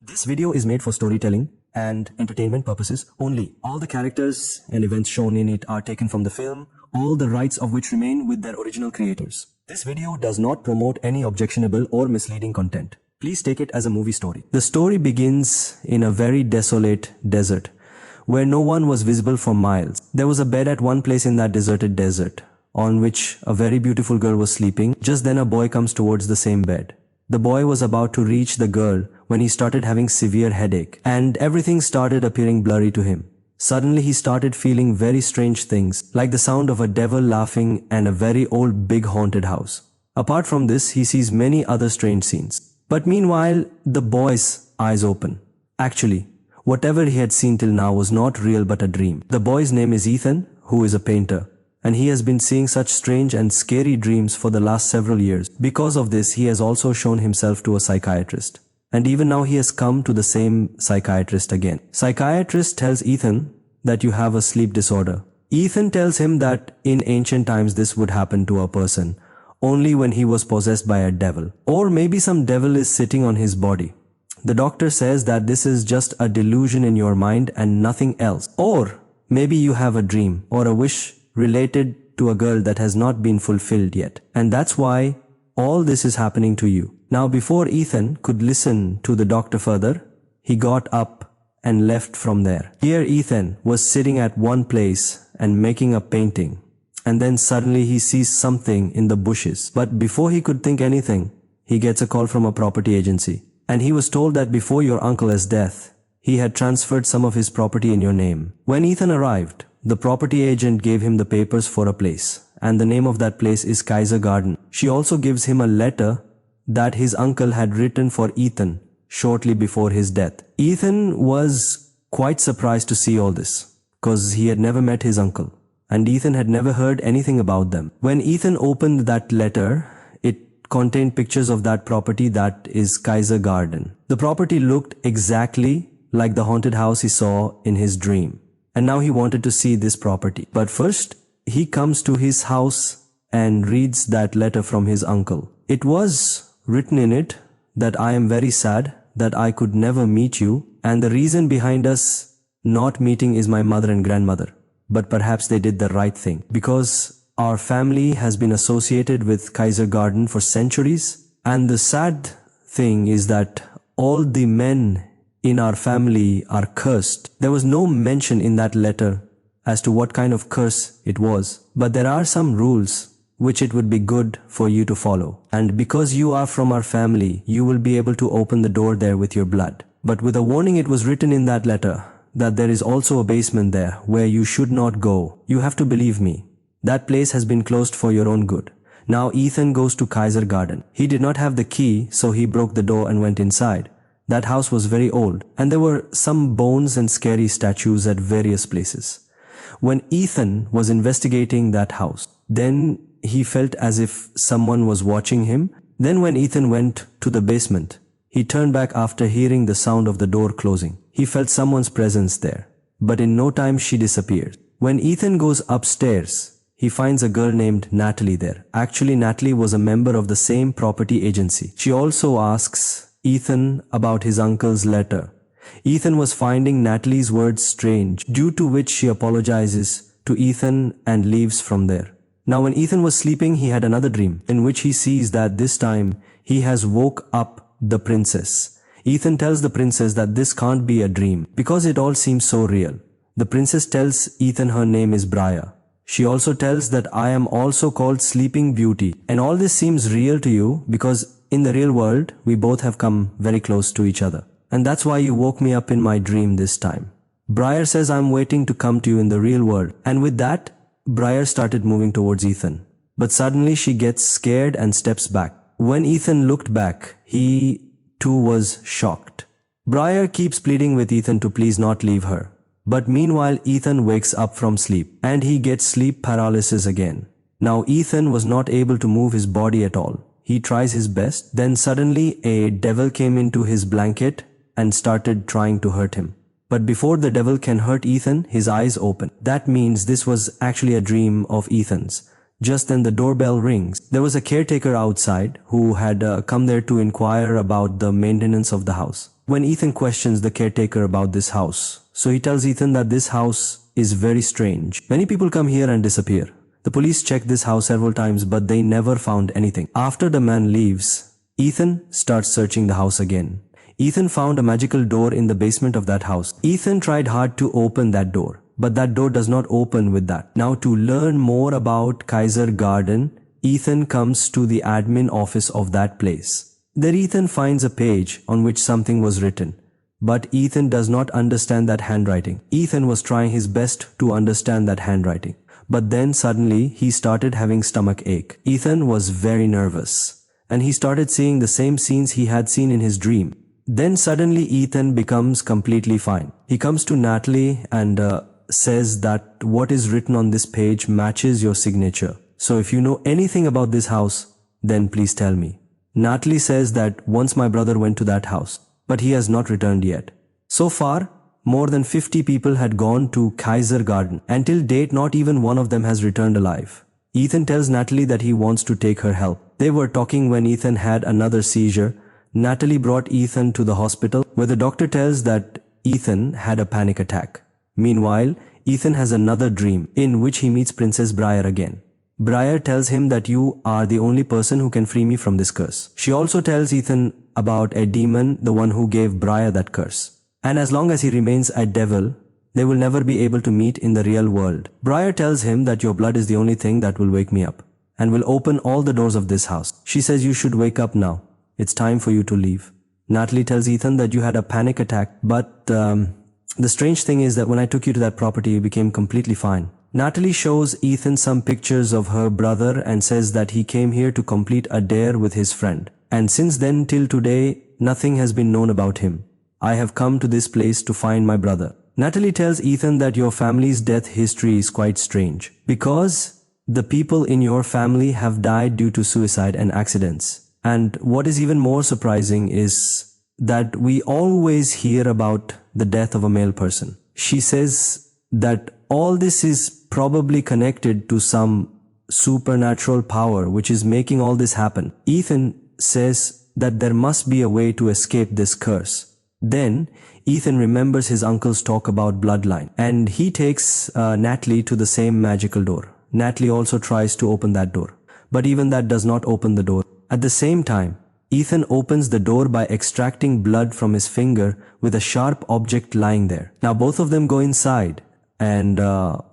This video is made for storytelling and entertainment purposes only. All the characters and events shown in it are taken from the film, all the rights of which remain with their original creators. This video does not promote any objectionable or misleading content. Please take it as a movie story. The story begins in a very desolate desert, where no one was visible for miles. There was a bed at one place in that deserted desert, on which a very beautiful girl was sleeping. Just then a boy comes towards the same bed. The boy was about to reach the girl when he started having severe headache, and everything started appearing blurry to him. Suddenly he started feeling very strange things, like the sound of a devil laughing and a very old big haunted house. Apart from this, he sees many other strange scenes. But meanwhile, the boy's eyes open. Actually, whatever he had seen till now was not real but a dream. The boy's name is Ethan, who is a painter, and he has been seeing such strange and scary dreams for the last several years. Because of this, he has also shown himself to a psychiatrist. And even now he has come to the same psychiatrist again. Psychiatrist tells Ethan that you have a sleep disorder. Ethan tells him that in ancient times this would happen to a person only when he was possessed by a devil. Or maybe some devil is sitting on his body. The doctor says that this is just a delusion in your mind and nothing else. Or maybe you have a dream or a wish related to a girl that has not been fulfilled yet. And that's why all this is happening to you. Now before Ethan could listen to the doctor further, he got up and left from there. Here Ethan was sitting at one place and making a painting. And then suddenly he sees something in the bushes. But before he could think anything, he gets a call from a property agency. And he was told that before your uncle's death, he had transferred some of his property in your name. When Ethan arrived, the property agent gave him the papers for a place, and the name of that place is Kaiser Garden. She also gives him a letter that his uncle had written for Ethan shortly before his death. Ethan was quite surprised to see all this, because he had never met his uncle, and Ethan had never heard anything about them. When Ethan opened that letter, it contained pictures of that property that is Kaiser Garden. The property looked exactly like the haunted house he saw in his dream. And now he wanted to see this property. But first, he comes to his house and reads that letter from his uncle. It was written in it that I am very sad that I could never meet you, and the reason behind us not meeting is my mother and grandmother. But perhaps they did the right thing, because our family has been associated with Kaiser Garden for centuries, and the sad thing is that all the men in our family are cursed. There was no mention in that letter as to what kind of curse it was, but there are some rules which it would be good for you to follow. And because you are from our family, you will be able to open the door there with your blood. But with a warning, it was written in that letter that there is also a basement there where you should not go. You have to believe me. That place has been closed for your own good. Now Ethan goes to Kaiser Garden. He did not have the key, so he broke the door and went inside. That house was very old, and there were some bones and scary statues at various places. When Ethan was investigating that house, then he felt as if someone was watching him. Then when Ethan went to the basement, he turned back after hearing the sound of the door closing. He felt someone's presence there, but in no time she disappeared. When Ethan goes upstairs, he finds a girl named Natalie there. Actually, Natalie was a member of the same property agency. She also asks Ethan about his uncle's letter. Ethan was finding Natalie's words strange, due to which she apologizes to Ethan and leaves from there. Now when Ethan was sleeping, he had another dream, in which he sees that this time he has woke up the princess. Ethan tells the princess that this can't be a dream, because it all seems so real. The princess tells Ethan her name is Brier. She also tells that I am also called Sleeping Beauty. And all this seems real to you because in the real world, we both have come very close to each other. And that's why you woke me up in my dream this time. Brier says I'm waiting to come to you in the real world. And with that, Brier started moving towards Ethan. But suddenly she gets scared and steps back. When Ethan looked back, he too was shocked. Brier keeps pleading with Ethan to please not leave her. But meanwhile, Ethan wakes up from sleep and he gets sleep paralysis again. Now Ethan was not able to move his body at all. He tries his best. Then suddenly a devil came into his blanket and started trying to hurt him. But before the devil can hurt Ethan, his eyes open. That means this was actually a dream of Ethan's. Just then the doorbell rings. There was a caretaker outside who had come there to inquire about the maintenance of the house. when Ethan questions the caretaker about this house. So he tells Ethan that this house is very strange. Many people come here and disappear. The police checked this house several times, but they never found anything. After the man leaves, Ethan starts searching the house again. Ethan found a magical door in the basement of that house. Ethan tried hard to open that door, but that door does not open with that. Now, to learn more about Kaiser Garden, Ethan comes to the admin office of that place. There Ethan finds a page on which something was written. But Ethan does not understand that handwriting. Ethan was trying his best to understand that handwriting. But then suddenly he started having stomach ache. Ethan was very nervous, and he started seeing the same scenes he had seen in his dream. Then suddenly Ethan becomes completely fine. He comes to Natalie and says that what is written on this page matches your signature. So if you know anything about this house, then please tell me. Natalie says that once my brother went to that house, but he has not returned yet. So far, more than 50 people had gone to Kaiser Garden. Until date, not even one of them has returned alive. Ethan tells Natalie that he wants to take her help. They were talking when Ethan had another seizure. Natalie brought Ethan to the hospital, where the doctor tells that Ethan had a panic attack. Meanwhile, Ethan has another dream in which he meets Princess Brier again. Brier tells him that you are the only person who can free me from this curse. She also tells Ethan about a demon, the one who gave Brier that curse. And as long as he remains a devil, they will never be able to meet in the real world. Brier tells him that your blood is the only thing that will wake me up and will open all the doors of this house. She says you should wake up now. It's time for you to leave. Natalie tells Ethan that you had a panic attack, but the strange thing is that when I took you to that property, you became completely fine. Natalie shows Ethan some pictures of her brother and says that he came here to complete a dare with his friend. And since then till today, nothing has been known about him. I have come to this place to find my brother. Natalie tells Ethan that your family's death history is quite strange, because the people in your family have died due to suicide and accidents. And what is even more surprising is that we always hear about the death of a male person. She says that all this is probably connected to some supernatural power which is making all this happen. Ethan says that there must be a way to escape this curse. Then Ethan remembers his uncle's talk about bloodline, and he takes Natalie to the same magical door. Natalie also tries to open that door, but even that does not open the door. At the same time, Ethan opens the door by extracting blood from his finger with a sharp object lying there. Now both of them go inside and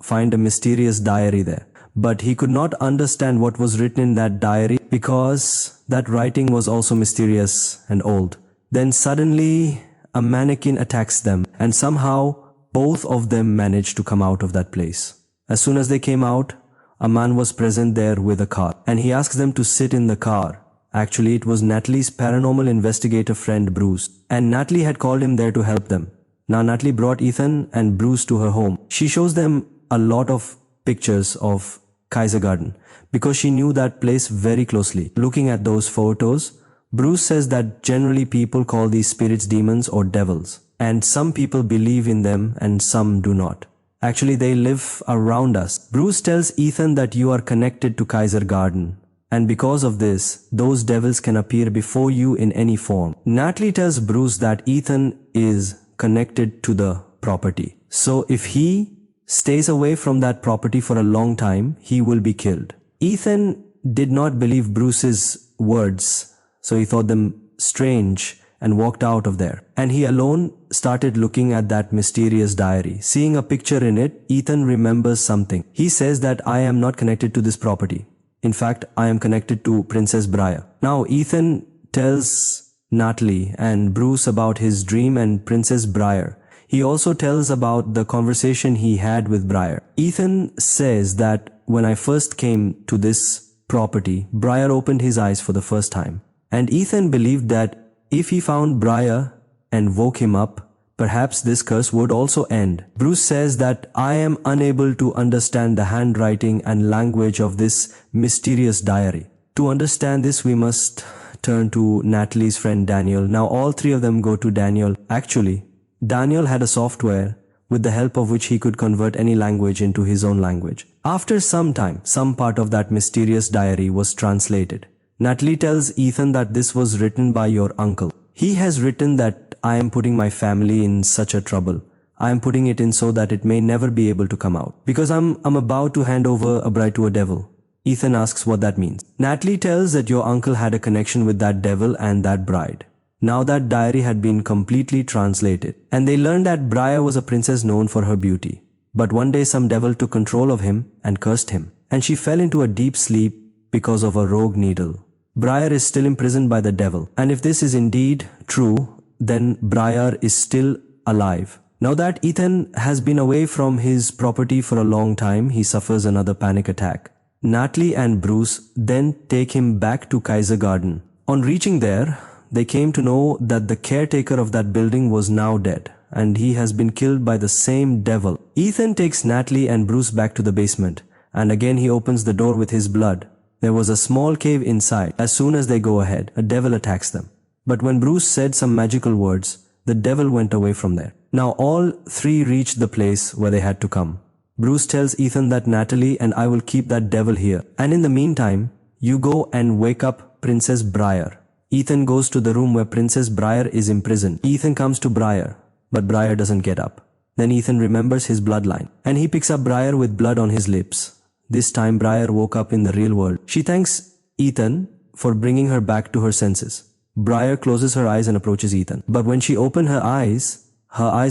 find a mysterious diary there. But he could not understand what was written in that diary because that writing was also mysterious and old. Then suddenly a mannequin attacks them, and somehow both of them managed to come out of that place. As soon as they came out, a man was present there with a car, and he asks them to sit in the car. Actually, it was Natalie's paranormal investigator friend Bruce, and Natalie had called him there to help them. Now Natalie brought Ethan and Bruce to her home. She shows them a lot of pictures of Kaiser Garden because she knew that place very closely. Looking at those photos, Bruce says that generally people call these spirits demons or devils, and some people believe in them and some do not. Actually, they live around us. Bruce tells Ethan that you are connected to Kaiser Garden, and because of this, those devils can appear before you in any form. Natalie tells Bruce that Ethan is connected to the property. So if he stays away from that property for a long time, he will be killed. Ethan did not believe Bruce's words, so he thought them strange and walked out of there. And he alone started looking at that mysterious diary. Seeing a picture in it, Ethan remembers something. He says that I am not connected to this property. In fact, I am connected to Princess Brier. Now Ethan tells Natalie and Bruce about his dream and Princess Brier. He also tells about the conversation he had with Brier. Ethan says that when I first came to this property, Brier opened his eyes for the first time. And Ethan believed that if he found Brier and woke him up, perhaps this curse would also end. Bruce says that I am unable to understand the handwriting and language of this mysterious diary. To understand this, we must turn to Natalie's friend Daniel. Now all three of them go to Daniel. Actually, Daniel had a software with the help of which he could convert any language into his own language. After some time, some part of that mysterious diary was translated. Natalie tells Ethan that this was written by your uncle. He has written that I am putting my family in such a trouble. I am putting it in so that it may never be able to come out. Because I'm about to hand over a bride to a devil. Ethan asks what that means. Natalie tells that your uncle had a connection with that devil and that bride. Now that diary had been completely translated, and they learned that Brier was a princess known for her beauty. But one day some devil took control of him and cursed him, and she fell into a deep sleep because of a rogue needle. Brier is still imprisoned by the devil, and if this is indeed true, then Brier is still alive. Now that Ethan has been away from his property for a long time, he suffers another panic attack. Natalie and Bruce then take him back to Kaiser Garden. On reaching there, they came to know that the caretaker of that building was now dead, and he has been killed by the same devil. Ethan takes Natalie and Bruce back to the basement, and again he opens the door with his blood. There was a small cave inside. As soon as they go ahead, a devil attacks them. But when Bruce said some magical words, the devil went away from there. Now all three reached the place where they had to come. Bruce tells Ethan that Natalie and I will keep that devil here, and in the meantime, you go and wake up Princess Brier. Ethan goes to the room where Princess Brier is imprisoned. Ethan comes to Brier, but Brier doesn't get up. Then Ethan remembers his bloodline, and he picks up Brier with blood on his lips. This time Brier woke up in the real world. She thanks Ethan for bringing her back to her senses. Brier closes her eyes and approaches Ethan. But when she opened her eyes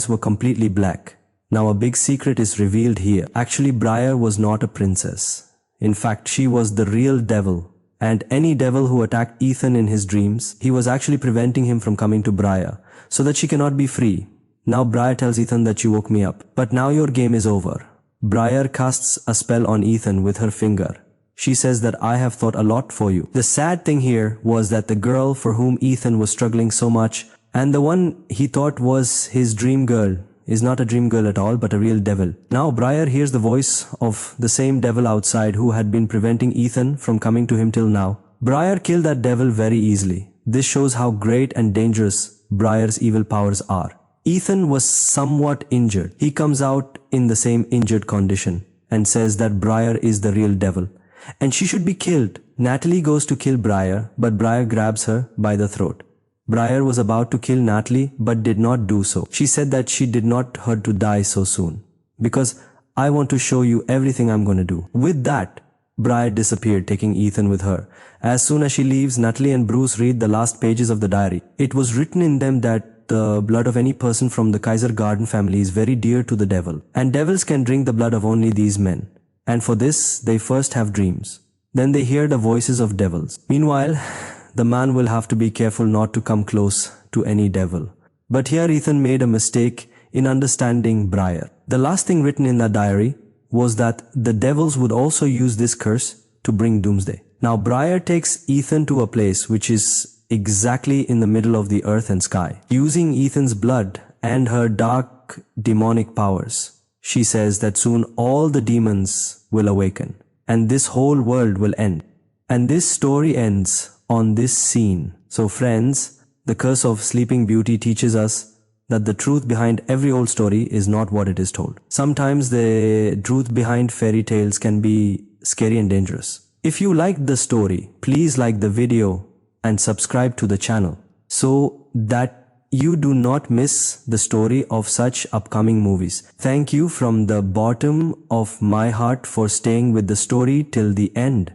were completely black. Now a big secret is revealed here. Actually, Brier was not a princess. In fact, she was the real devil. And any devil who attacked Ethan in his dreams, he was actually preventing him from coming to Brier, so that she cannot be free. Now Brier tells Ethan that you woke me up, but now your game is over. Brier casts a spell on Ethan with her finger. She says that I have thought a lot for you. The sad thing here was that the girl for whom Ethan was struggling so much, and the one he thought was his dream girl, is not a dream girl at all, but a real devil. Now Brier hears the voice of the same devil outside who had been preventing Ethan from coming to him till now. Brier killed that devil very easily. This shows how great and dangerous Brier's evil powers are. Ethan was somewhat injured. He comes out in the same injured condition and says that Brier is the real devil, and she should be killed. Natalie goes to kill Brier, but Brier grabs her by the throat. Brier was about to kill Natalie, but did not do so. She said that she did not her to die so soon, because I want to show you everything I'm gonna do. With that, Brier disappeared, taking Ethan with her. As soon as she leaves, Natalie and Bruce read the last pages of the diary. It was written in them that the blood of any person from the Kaiser Garden family is very dear to the devil, and devils can drink the blood of only these men. And for this, they first have dreams. Then they hear the voices of devils. Meanwhile, the man will have to be careful not to come close to any devil. But here Ethan made a mistake in understanding Brier. The last thing written in that diary was that the devils would also use this curse to bring doomsday. Now Brier takes Ethan to a place which is exactly in the middle of the earth and sky. Using Ethan's blood and her dark demonic powers, she says that soon all the demons will awaken and this whole world will end. And this story ends on this scene. So friends, the curse of Sleeping Beauty teaches us that the truth behind every old story is not what it is told. Sometimes the truth behind fairy tales can be scary and dangerous. If you liked the story, please like the video and subscribe to the channel so that you do not miss the story of such upcoming movies. Thank you from the bottom of my heart for staying with the story till the end.